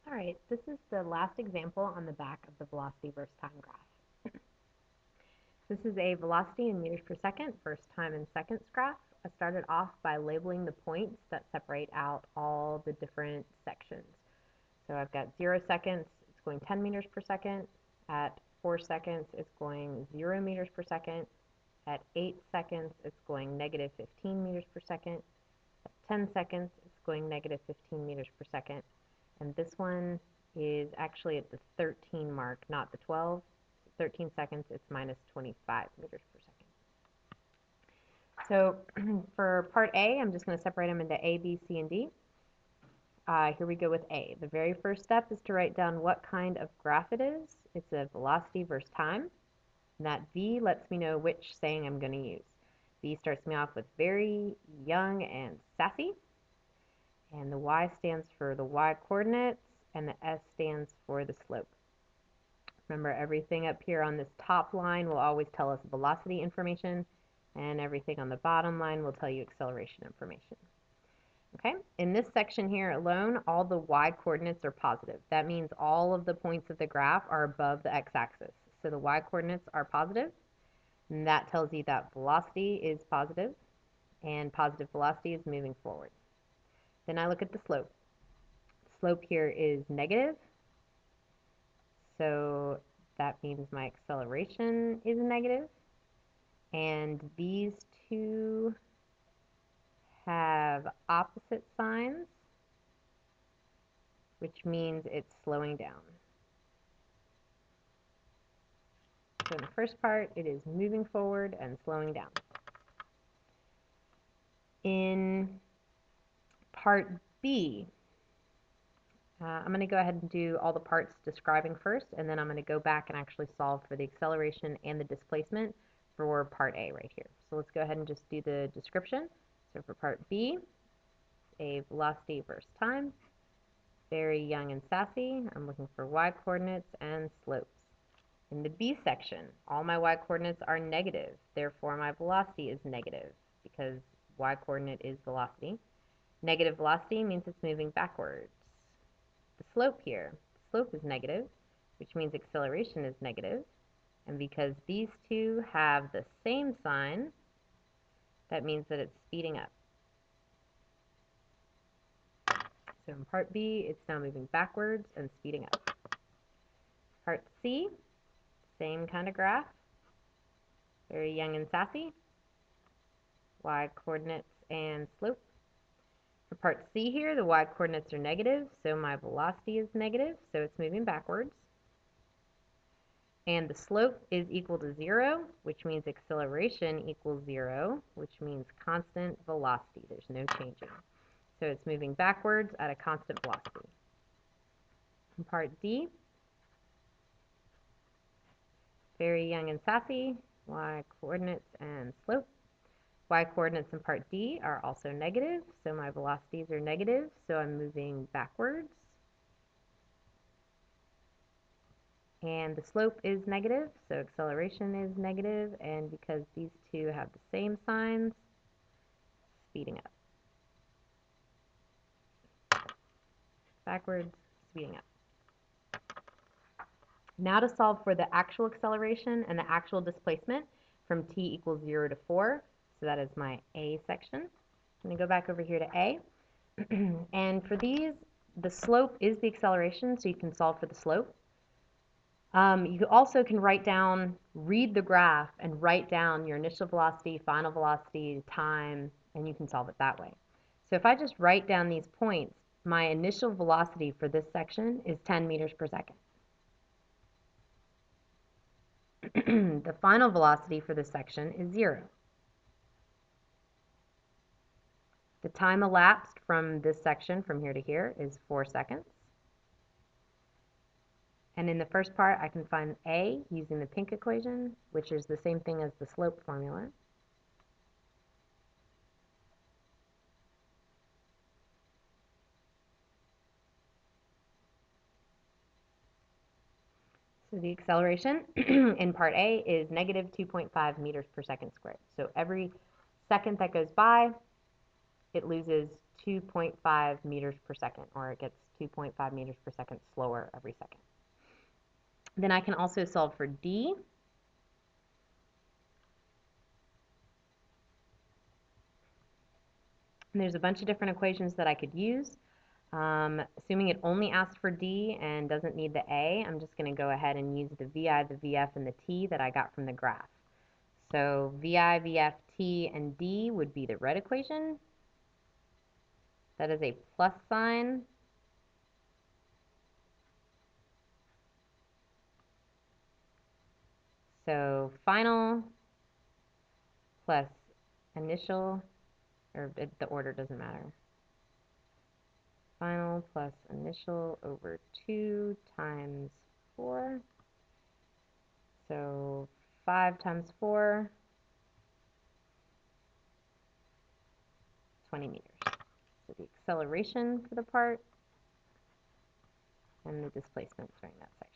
All right, this is the last example on the back of the velocity versus time graph. This is a velocity in meters per second versus time in seconds graph. I started off by labeling the points that separate out all the different sections. So I've got 0 seconds, it's going 10 meters per second. At 4 seconds, it's going 0 meters per second. At 8 seconds, it's going negative 15 meters per second. At 10 seconds, it's going negative 15 meters per second. And this one is actually at the 13 mark, not the 12. 13 seconds, it's minus 25 meters per second. So for part A, I'm just going to separate them into A, B, C, and D. Here we go with A. The very first step is to write down what kind of graph it is. It's a velocity versus time. And that V lets me know which saying I'm going to use. V starts me off with very young and sassy. And the Y stands for the Y coordinates, and the S stands for the slope. Remember, everything up here on this top line will always tell us velocity information, and everything on the bottom line will tell you acceleration information. Okay, in this section here alone, all the Y coordinates are positive. That means all of the points of the graph are above the x-axis. So the Y coordinates are positive, and that tells you that velocity is positive, and positive velocity is moving forward. Then I look at the slope. The slope here is negative, so that means my acceleration is negative. And these two have opposite signs, which means it's slowing down. So in the first part, it is moving forward and slowing down. In part B, I'm going to go ahead and do all the parts describing first, and then I'm going to go back and actually solve for the acceleration and the displacement for part A right here. So let's go ahead and just do the description. So for part B, a velocity versus time, very young and sassy. I'm looking for Y coordinates and slopes. In the B section, all my Y coordinates are negative, therefore my velocity is negative because Y coordinate is velocity. Negative velocity means it's moving backwards. The slope here, the slope is negative, which means acceleration is negative. And because these two have the same sign, that means that it's speeding up. So in part B, it's now moving backwards and speeding up. Part C, same kind of graph. Very young and sassy. Y coordinates and slope. For part C here, the Y coordinates are negative, so my velocity is negative, so it's moving backwards. And the slope is equal to 0, which means acceleration equals 0, which means constant velocity. There's no changing. So it's moving backwards at a constant velocity. In part D, very young and sassy, Y coordinates and slope. Y coordinates in part D are also negative, so my velocities are negative, so I'm moving backwards. And the slope is negative, so acceleration is negative, and because these two have the same signs, speeding up. Backwards, speeding up. Now to solve for the actual acceleration and the actual displacement from t equals 0 to 4. So that is my A section. I'm going to go back over here to A. And for these, the slope is the acceleration, so you can solve for the slope. You also can read the graph and write down your initial velocity, final velocity, time, and you can solve it that way. So if I just write down these points, my initial velocity for this section is 10 meters per second. The final velocity for this section is 0. The time elapsed from this section from here to here is 4 seconds. And in the first part, I can find A using the pink equation, which is the same thing as the slope formula. So the acceleration in part A is negative 2.5 meters per second squared. So every second that goes by, it loses 2.5 meters per second, or it gets 2.5 meters per second slower every second. Then I can also solve for D. And there's a bunch of different equations that I could use. Assuming it only asked for D and doesn't need the A, I'm just going to go ahead and use the VI, the VF, and the T that I got from the graph. So VI, VF, T, and D would be the red equation. That is a plus sign. So final plus initial, or the order doesn't matter. Final plus initial over 2 times 4. So 5 times 4, 20 meters. So the acceleration for the part and the displacement during that second.